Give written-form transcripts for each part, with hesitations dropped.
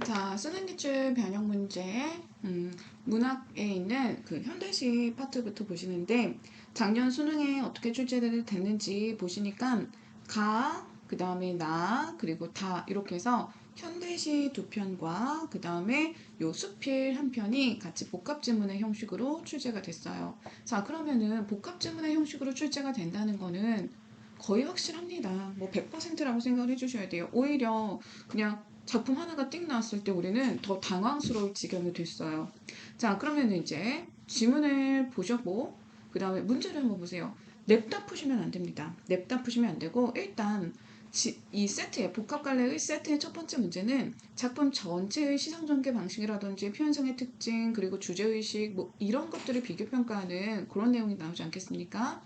자, 쓰는 기출 변형 문제, 문학에 있는 그 현대시 파트부터 보시는데, 작년 수능에 어떻게 출제됐는지 보시니까, 그 다음에 그리고 다, 이렇게 해서 현대시 두 편과, 그 다음에 요 수필 한 편이 같이 복합지문의 형식으로 출제가 됐어요. 자, 그러면은 복합지문의 형식으로 출제가 된다는 거는 거의 확실합니다. 뭐 100%라고 생각을 해주셔야 돼요. 오히려 그냥 작품 하나가 띵 나왔을 때 우리는 더 당황스러울 지경이 됐어요. 자, 그러면 이제 지문을 보셨고, 그 다음에 문제를 한번 보세요. 냅다 푸시면 안 됩니다. 냅다 푸시면 안 되고, 일단 이 세트의 복합갈래의 세트의 첫 번째 문제는 작품 전체의 시선전개 방식이라든지 표현성의 특징, 그리고 주제의식, 뭐 이런 것들을 비교평가하는 그런 내용이 나오지 않겠습니까?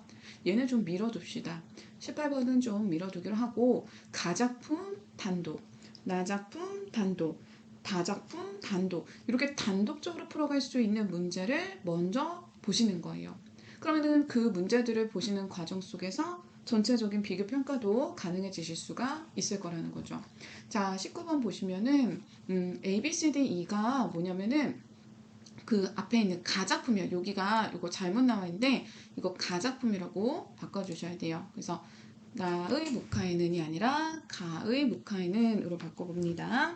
얘는 좀 밀어둡시다. 18번은 좀 밀어두기로 하고, 가작품 단독, 나작품 단독, 다작품 단독, 이렇게 단독적으로 풀어갈 수 있는 문제를 먼저 보시는 거예요. 그러면은 그 문제들을 보시는 과정 속에서 전체적인 비교 평가도 가능해지실 수가 있을 거라는 거죠. 자, 19번 보시면은 A, B, C, D, E가 뭐냐면은 그 앞에 있는 가작품이요. 여기가 이거 잘못 나와 있는데 이거 가작품이라고 바꿔주셔야 돼요. 그래서 나의 묵하에는이 아니라 가의 묵하에는으로 바꿔봅니다.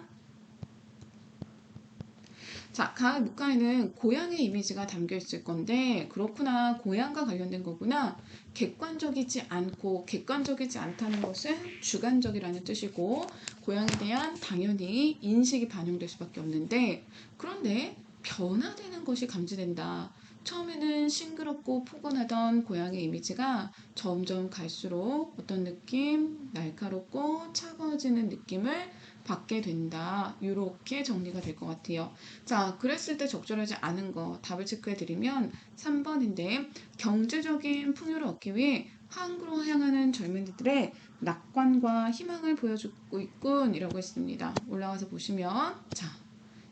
자, 가의 묵하에는 고양의 이미지가 담겨 있을 건데 그렇구나, 고양과 관련된 거구나. 객관적이지 않다는 것은 주관적이라는 뜻이고 고양에 대한 당연히 인식이 반영될 수밖에 없는데, 그런데 변화되는 것이 감지된다. 처음에는 싱그럽고 포근하던 고양의 이미지가 점점 갈수록 어떤 느낌? 날카롭고 차가워지는 느낌을 받게 된다. 이렇게 정리가 될 것 같아요. 자, 그랬을 때 적절하지 않은 거 답을 체크해 드리면 3번인데, 경제적인 풍요를 얻기 위해 한국으로 향하는 젊은이들의 낙관과 희망을 보여주고 있군 이라고 했습니다. 올라가서 보시면, 자,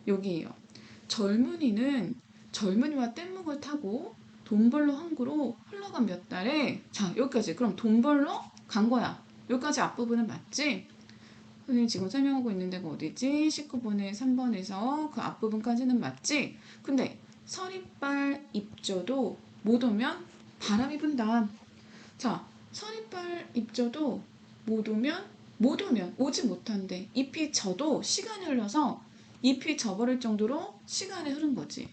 여기에요. 젊은이와 뗏목을 타고 돈 벌러 항구로 흘러간 몇 달에, 자, 여기까지. 그럼 돈 벌러 간 거야. 여기까지 앞부분은 맞지? 선생님 지금 설명하고 있는 데가 어디지? 19번에 3번에서 그 앞부분까지는 맞지? 근데 서리빨 입져도 못 오면 바람이 분다. 자, 서리빨 입져도 못 오면 오지 못한대. 잎이 져도 시간이 흘러서 잎이 져버릴 정도로 시간이 흐른 거지.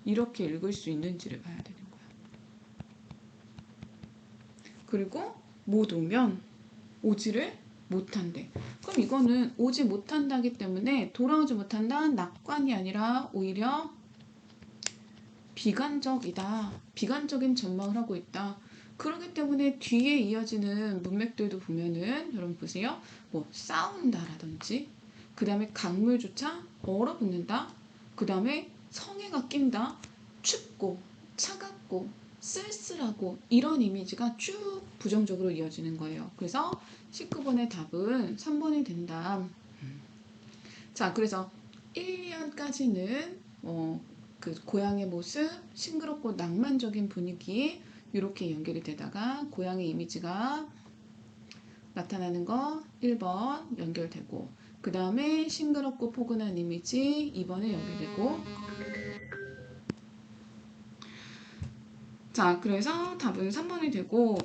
이렇게 읽을 수 있는지를 봐야 되는 거야. 그리고 못 오면 오지를 못한대. 그럼 이거는 오지 못한다기 때문에 돌아오지 못한다, 낙관이 아니라 오히려 비관적이다. 비관적인 전망을 하고 있다. 그렇기 때문에 뒤에 이어지는 문맥들도 보면은 여러분 보세요. 뭐 싸운다라든지, 그 다음에 강물조차 얼어붙는다, 그 다음에 성에가 낀다, 춥고 차갑고 쓸쓸하고, 이런 이미지가 쭉 부정적으로 이어지는 거예요. 그래서 19번의 답은 3번이 된다. 자, 그래서 1년까지는 그 고향의 모습, 싱그럽고 낭만적인 분위기, 이렇게 연결이 되다가 고향의 이미지가 나타나는 거 1번 연결되고, 그 다음에 싱그럽고 포근한 이미지 2번에 연결되고. 자, 그래서 답은 3번이 되고,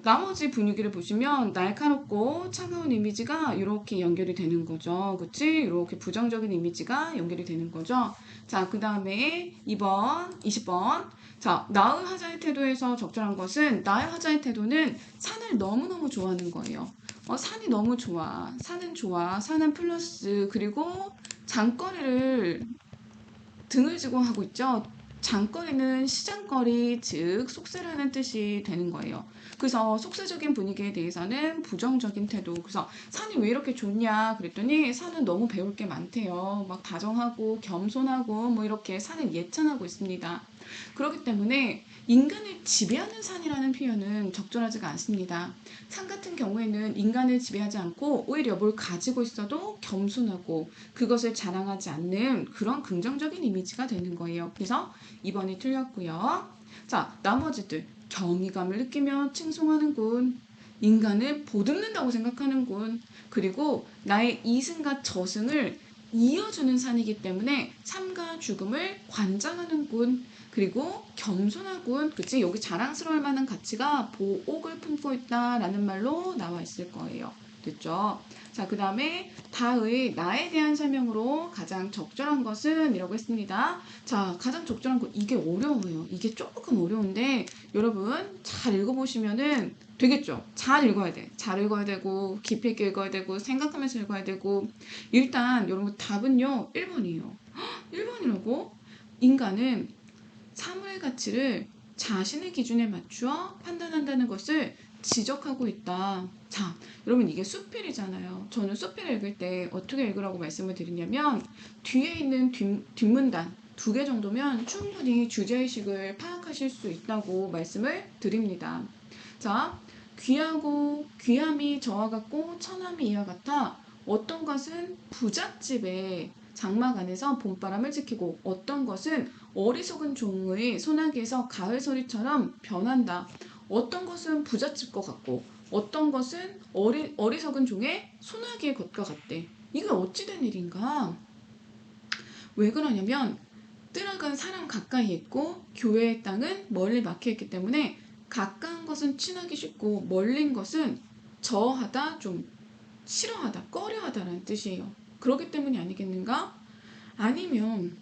나머지 분위기를 보시면 날카롭고 차가운 이미지가 이렇게 연결이 되는 거죠. 그치? 이렇게 부정적인 이미지가 연결이 되는 거죠. 자, 그 다음에 2번, 20번. 자, 나의 하자의 태도에서 적절한 것은, 나의 하자의 태도는 산을 너무너무 좋아하는 거예요. 산이 너무 좋아. 산은 좋아. 산은 플러스. 그리고 장거리를 등을 지고 하고 있죠. 장거리는 시장거리, 즉 속세라는 뜻이 되는 거예요. 그래서 속세적인 분위기에 대해서는 부정적인 태도. 그래서 산이 왜 이렇게 좋냐 그랬더니 산은 너무 배울 게 많대요. 막 다정하고 겸손하고 뭐 이렇게 산을 예찬하고 있습니다. 그렇기 때문에 인간을 지배하는 산이라는 표현은 적절하지가 않습니다. 산 같은 경우에는 인간을 지배하지 않고 오히려 뭘 가지고 있어도 겸손하고 그것을 자랑하지 않는 그런 긍정적인 이미지가 되는 거예요. 그래서 2번이 틀렸고요. 자, 나머지들. 경이감을 느끼며 칭송하는군. 인간을 보듬는다고 생각하는군. 그리고 나의 이승과 저승을 이어주는 산이기 때문에 삶과 죽음을 관장하는군. 그리고 겸손하군. 그치? 여기 자랑스러울 만한 가치가 보옥을 품고 있다라는 말로 나와 있을 거예요. 됐죠? 자, 그 다음에 다의 나에 대한 설명으로 가장 적절한 것은 이라고 했습니다. 자, 가장 적절한 것, 이게 어려워요. 이게 조금 어려운데 여러분 잘 읽어보시면은 되겠죠? 잘 읽어야 돼. 잘 읽어야 되고 깊이 있게 읽어야 되고 생각하면서 읽어야 되고. 일단 여러분 답은요 1번이에요. 1번이라고? 인간은 사물의 가치를 자신의 기준에 맞추어 판단한다는 것을 지적하고 있다. 자, 여러분 이게 수필이잖아요. 저는 수필을 읽을 때 어떻게 읽으라고 말씀을 드리냐면 뒤에 있는 뒷문단 2개 정도면 충분히 주제의식을 파악하실 수 있다고 말씀을 드립니다. 자, 귀하고 귀함이 저와 같고 천함이 이와 같아 어떤 것은 부잣집의 장막 안에서 봄바람을 지키고 어떤 것은 어리석은 종의 소나기에서 가을 소리처럼 변한다. 어떤 것은 부잣집 것 같고 어떤 것은 어리석은 종의 소나기의 것과 같대. 이게 어찌된 일인가? 왜 그러냐면 뜨락은 사람 가까이 있고 교회의 땅은 멀리 막혀있기 때문에 가까운 것은 친하기 쉽고 멀린 것은 저하다, 좀 싫어하다, 꺼려하다라는 뜻이에요. 그렇기 때문이 아니겠는가? 아니면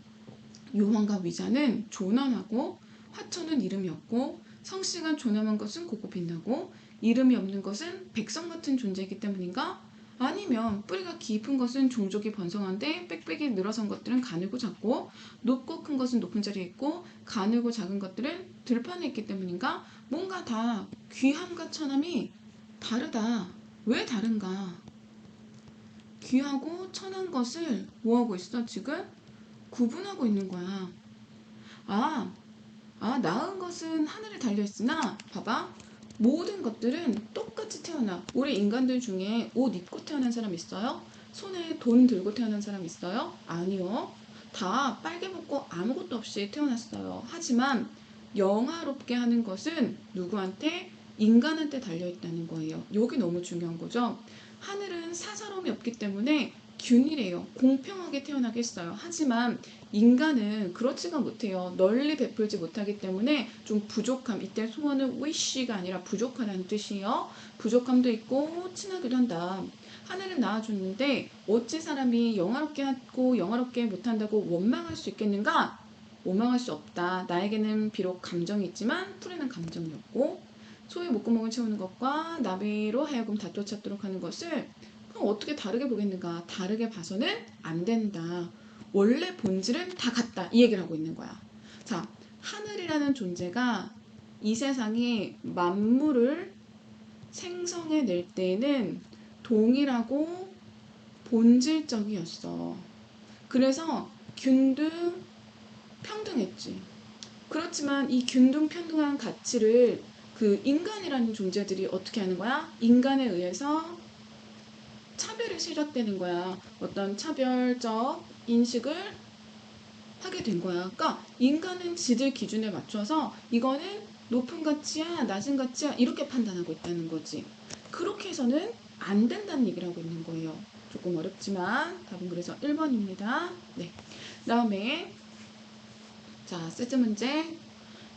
요한과 위자는 조남하고 화천은 이름이 없고 성씨가 조남한 것은 곱고 빛나고 이름이 없는 것은 백성 같은 존재이기 때문인가? 아니면 뿌리가 깊은 것은 종족이 번성한데 빽빽이 늘어선 것들은 가늘고 작고 높고 큰 것은 높은 자리에 있고 가늘고 작은 것들은 들판에 있기 때문인가? 뭔가 다 귀함과 천함이 다르다. 왜 다른가? 귀하고 천한 것을 뭐하고 있어 지금? 구분하고 있는 거야. 아, 나은 것은 하늘에 달려있으나 봐봐. 모든 것들은 똑같이 태어나. 우리 인간들 중에 옷 입고 태어난 사람 있어요? 손에 돈 들고 태어난 사람 있어요? 아니요. 다 빨개 먹고 아무것도 없이 태어났어요. 하지만 영화롭게 하는 것은 누구한테? 인간한테 달려있다는 거예요. 여기 너무 중요한 거죠. 하늘은 사사로움이 없기 때문에 균일해요. 공평하게 태어나게 했어요. 하지만 인간은 그렇지가 못해요. 널리 베풀지 못하기 때문에 좀 부족함. 이때 소원은 wish가 아니라 부족하다는 뜻이에요. 부족함도 있고 친하기도 한다. 하늘은 낳아줬는데 어찌 사람이 영화롭게 하고 영화롭게 못한다고 원망할 수 있겠는가? 원망할 수 없다. 나에게는 비록 감정이 있지만 풀에는 감정이 없고 소의 목구멍을 채우는 것과 나비로 하여금 다투어 찾도록 하는 것을 그럼 어떻게 다르게 보겠는가? 다르게 봐서는 안 된다. 원래 본질은 다 같다. 이 얘기를 하고 있는 거야. 자, 하늘이라는 존재가 이 세상에 만물을 생성해낼 때는 동일하고 본질적이었어. 그래서 균등 평등했지. 그렇지만 이 균등 평등한 가치를 그 인간이라는 존재들이 어떻게 하는 거야? 인간에 의해서 차별이 시작되는 거야. 어떤 차별적 인식을 하게 된 거야. 그러니까 인간은 지들 기준에 맞춰서 이거는 높은 가치야, 낮은 가치야 이렇게 판단하고 있다는 거지. 그렇게 해서는 안 된다는 얘기를 하고 있는 거예요. 조금 어렵지만 답은 그래서 1번입니다. 네. 다음에 자, 세트 문제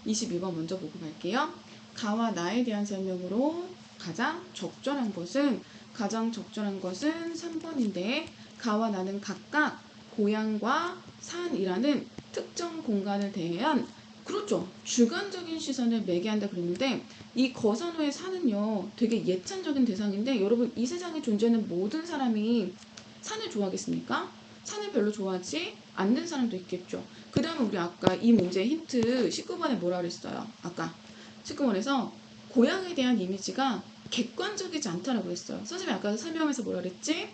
22번 먼저 보고 갈게요. 가와 나에 대한 설명으로 가장 적절한 것은 3번인데 가와 나는 각각 고향과 산이라는 특정 공간을 대한 그렇죠. 주관적인 시선을 매개한다 그랬는데 이 거산호의 산은요 되게 예찬적인 대상인데 여러분 이 세상에 존재하는 모든 사람이 산을 좋아하겠습니까? 산을 별로 좋아하지 않는 사람도 있겠죠. 그 다음에 우리 아까 이 문제 힌트 19번에 뭐라 그랬어요? 아까 19번에서 고향에 대한 이미지가 객관적이지 않다라고 했어요. 선생님이 아까 설명하면서 뭐라 그랬지?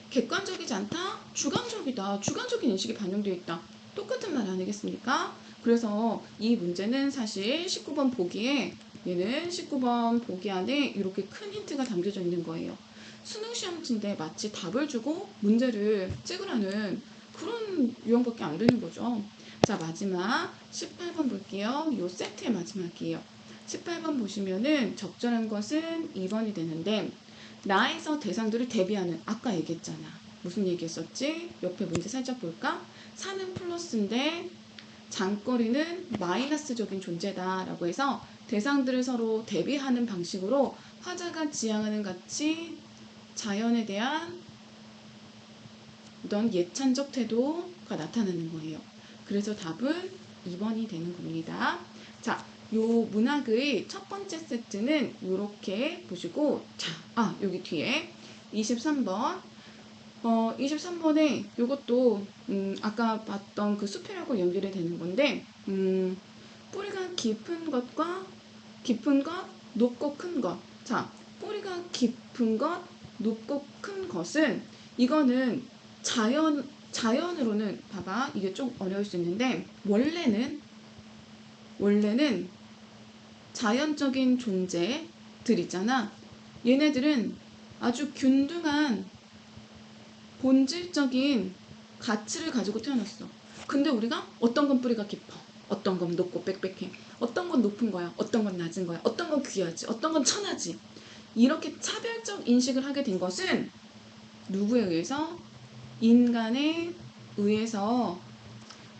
객관적이지 않다? 주관적이다. 주관적인 인식이 반영되어 있다. 똑같은 말 아니겠습니까? 그래서 이 문제는 사실 19번 보기에 얘는 19번 보기 안에 이렇게 큰 힌트가 담겨져 있는 거예요. 수능 시험지인데 마치 답을 주고 문제를 찍으라는 그런 유형밖에 안 되는 거죠. 자, 마지막 18번 볼게요. 요 세트의 마지막이에요. 18번 보시면은 적절한 것은 2번이 되는데 나에서 대상들을 대비하는 아까 얘기했잖아. 무슨 얘기했었지? 옆에 문제 살짝 볼까? 사는 플러스인데 장거리는 마이너스적인 존재다라고 해서 대상들을 서로 대비하는 방식으로 화자가 지향하는 가치, 자연에 대한 어떤 예찬적 태도가 나타나는 거예요. 그래서 답은 2번이 되는 겁니다. 자, 요 문학의 첫 번째 세트는 이렇게 보시고, 자, 여기 뒤에 23번. 23번에 요것도 아까 봤던 그 수필하고 연결이 되는 건데, 뿌리가 깊은 것, 높고 큰 것. 자, 뿌리가 깊은 것, 높고 큰 것은 이거는 자연으로는 봐봐. 이게 좀 어려울 수 있는데 원래는 자연적인 존재들 있잖아. 얘네들은 아주 균등한 본질적인 가치를 가지고 태어났어. 근데 우리가 어떤 건 뿌리가 깊어, 어떤 건 높고 빽빽해, 어떤 건 높은 거야, 어떤 건 낮은 거야, 어떤 건 귀하지, 어떤 건 천하지. 이렇게 차별적 인식을 하게 된 것은 누구에 의해서? 인간에 의해서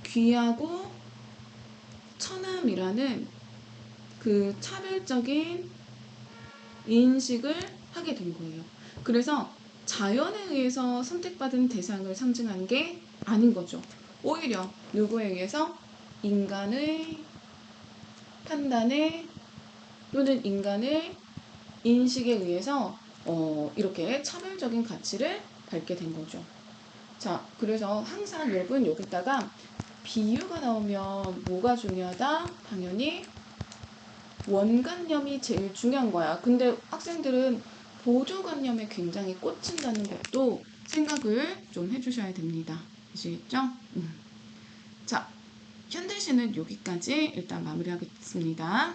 귀하고 천함이라는 그 차별적인 인식을 하게 된 거예요. 그래서 자연에 의해서 선택받은 대상을 상징하는 게 아닌 거죠. 오히려 누구에 의해서? 인간의 판단에 또는 인간의 인식에 의해서 이렇게 차별적인 가치를 갖게 된 거죠. 자, 그래서 항상 여러분 여기다가 비유가 나오면 뭐가 중요하다? 당연히 원관념이 제일 중요한 거야. 근데 학생들은 보조관념에 굉장히 꽂힌다는 것도 생각을 좀 해주셔야 됩니다. 아시겠죠? 자, 현대시는 여기까지 일단 마무리하겠습니다.